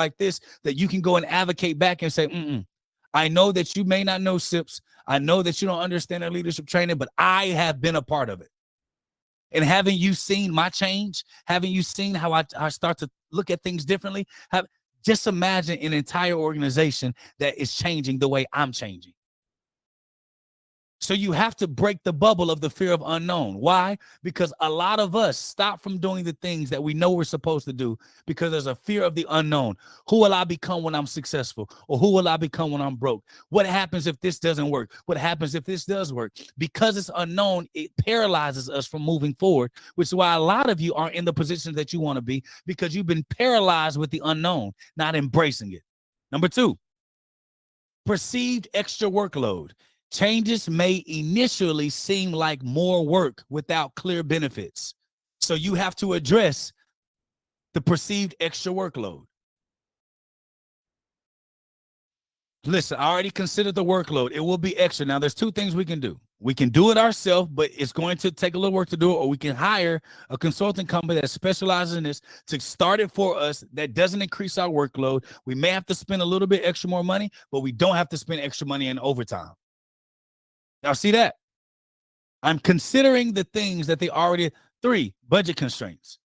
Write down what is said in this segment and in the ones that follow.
like this that you can go and advocate back and say, I know that you may not know SIPs. I know that you don't understand their leadership training, but I have been a part of it. And having you seen my change, having you seen how I start to look at things differently, just imagine an entire organization that is changing the way I'm changing. So you have to break the bubble of the fear of unknown. Why? Because a lot of us stop from doing the things that we know we're supposed to do because there's a fear of the unknown. Who will I become when I'm successful? Or who will I become when I'm broke? What happens if this doesn't work? What happens if this does work? Because it's unknown, it paralyzes us from moving forward, which is why a lot of you are in the positions that you want to be because you've been paralyzed with the unknown, not embracing it. Number 2, perceived extra workload. Changes may initially seem like more work without clear benefits. So you have to address the perceived extra workload. Listen, I already considered the workload. It will be extra. Now, there's 2 things we can do. We can do it ourselves, but it's going to take a little work to do it, or we can hire a consulting company that specializes in this to start it for us. That doesn't increase our workload. We may have to spend a little bit extra more money, but we don't have to spend extra money in overtime. Now, see that? I'm considering the things that they already. 3, budget constraints.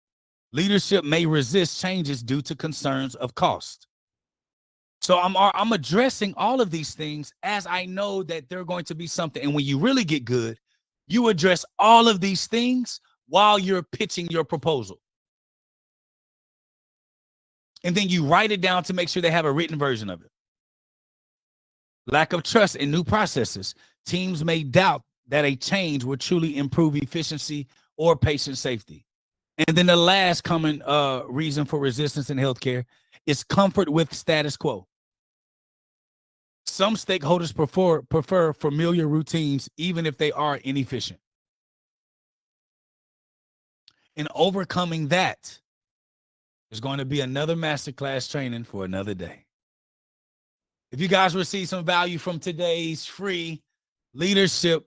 Leadership may resist changes due to concerns of cost. So I'm addressing all of these things as I know that they're going to be something. And when you really get good, you address all of these things while you're pitching your proposal. And then you write it down to make sure they have a written version of it. Lack of trust in new processes. Teams may doubt that a change will truly improve efficiency or patient safety. And then the last common reason for resistance in healthcare is comfort with status quo. Some stakeholders prefer familiar routines, even if they are inefficient. And overcoming that is going to be another masterclass training for another day. If you guys receive some value from today's free leadership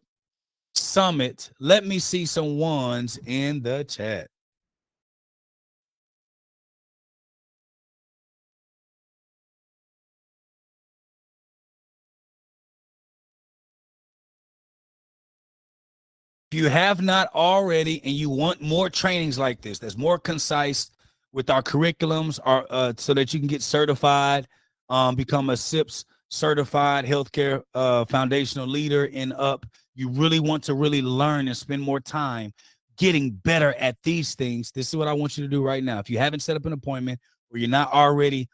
summit, let me see some ones in the chat. If you have not already and you want more trainings like this, that's more concise with our curriculums, so that you can get certified, become a SIPS certified healthcare foundational leader and up. You really want to really learn and spend more time getting better at these things. This is what I want you to do right now. If you haven't set up an appointment or you're not already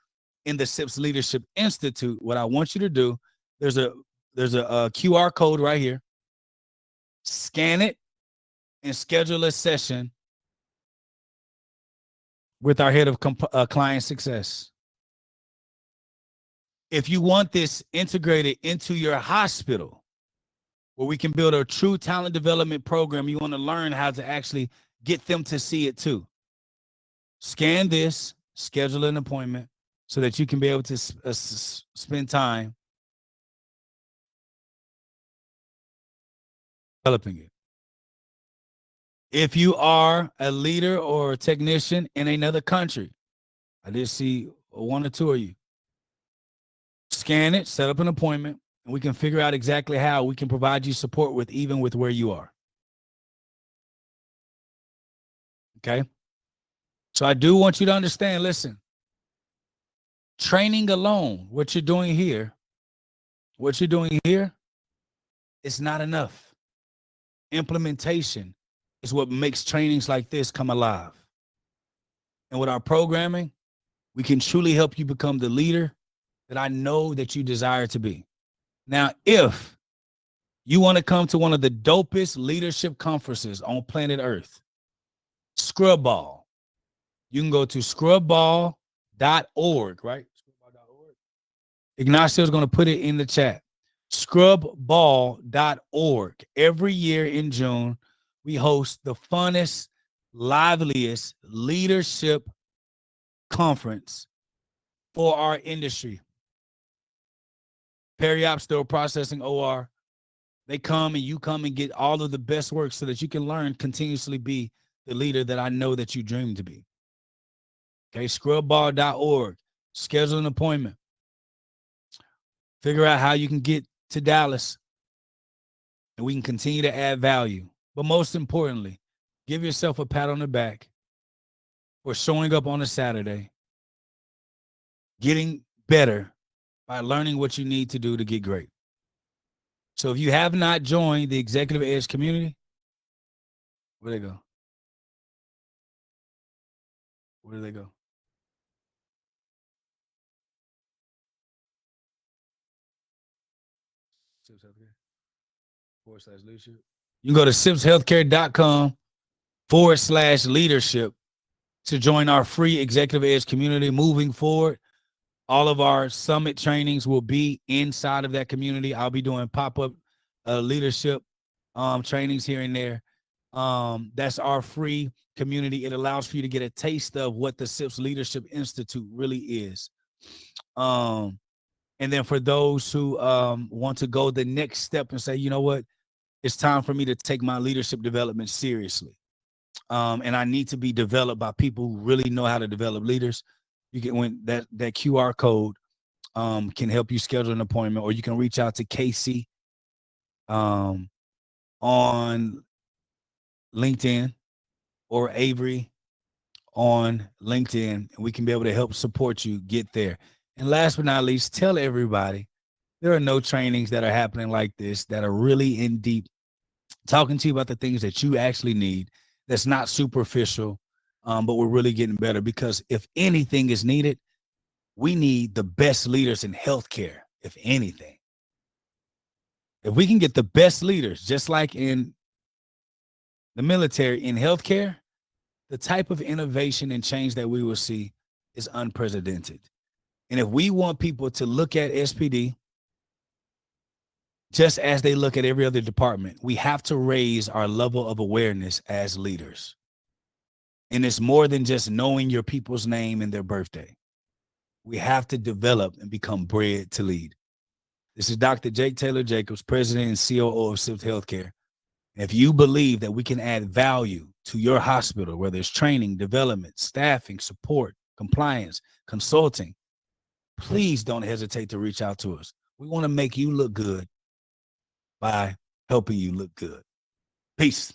in the SIPS Leadership Institute, what I want you to do, there's a QR code right here. Scan it and schedule a session with our head of client success. If you want this integrated into your hospital, where we can build a true talent development program, you want to learn how to actually get them to see it too. Scan this, schedule an appointment so that you can be able to spend time developing it. If you are a leader or a technician in another country, I did see 1 or 2 of you. Scan it, set up an appointment, and we can figure out exactly how we can provide you support with even with where you are. Okay? So I do want you to understand, listen, training alone, what you're doing here is not enough. Implementation is what makes trainings like this come alive. And with our programming, we can truly help you become the leader that I know that you desire to be. Now, if you want to come to one of the dopest leadership conferences on planet Earth, Scrub Ball, you can go to scrubball.org, right? Scrubball.org. Ignacio is going to put it in the chat. Scrubball.org. Every year in June, we host the funnest, liveliest leadership conference for our industry. Periop Sterile Processing OR. They come and you come and get all of the best work so that you can learn, continuously be the leader that I know that you dream to be. Okay, scrubball.org. schedule an appointment, figure out how you can get to Dallas, and we can continue to add value. But most importantly, give yourself a pat on the back for showing up on a Saturday, getting better by learning what you need to do to get great. So if you have not joined the Executive Edge community, where they go? Where do they go? Sips Healthcare /leadership. You can go to sipshealthcare.com/leadership to join our free Executive Edge community. Moving forward, all of our summit trainings will be inside of that community. I'll be doing pop-up leadership trainings here and there. That's our free community. It allows for you to get a taste of what the SIPS Leadership Institute really is. And then for those who want to go the next step and say, you know what, it's time for me to take my leadership development seriously. And I need to be developed by people who really know how to develop leaders. You can, when that QR code can help you schedule an appointment, or you can reach out to Casey on LinkedIn or Avery on LinkedIn, and we can be able to help support you get there. And last but not least, tell everybody there are no trainings that are happening like this that are really in deep, talking to you about the things that you actually need, that's not superficial, but we're really getting better. Because if anything is needed, we need the best leaders in healthcare, if anything. If we can get the best leaders, just like in the military, in healthcare, the type of innovation and change that we will see is unprecedented. And if we want people to look at SPD just as they look at every other department, we have to raise our level of awareness as leaders. And it's more than just knowing your people's name and their birthday. We have to develop and become bred to lead. This is Dr. Jake Taylor Jacobs, President and COO of SIPS Healthcare. If you believe that we can add value to your hospital, whether it's training, development, staffing, support, compliance, consulting, please don't hesitate to reach out to us. We want to make you look good by helping you look good. Peace.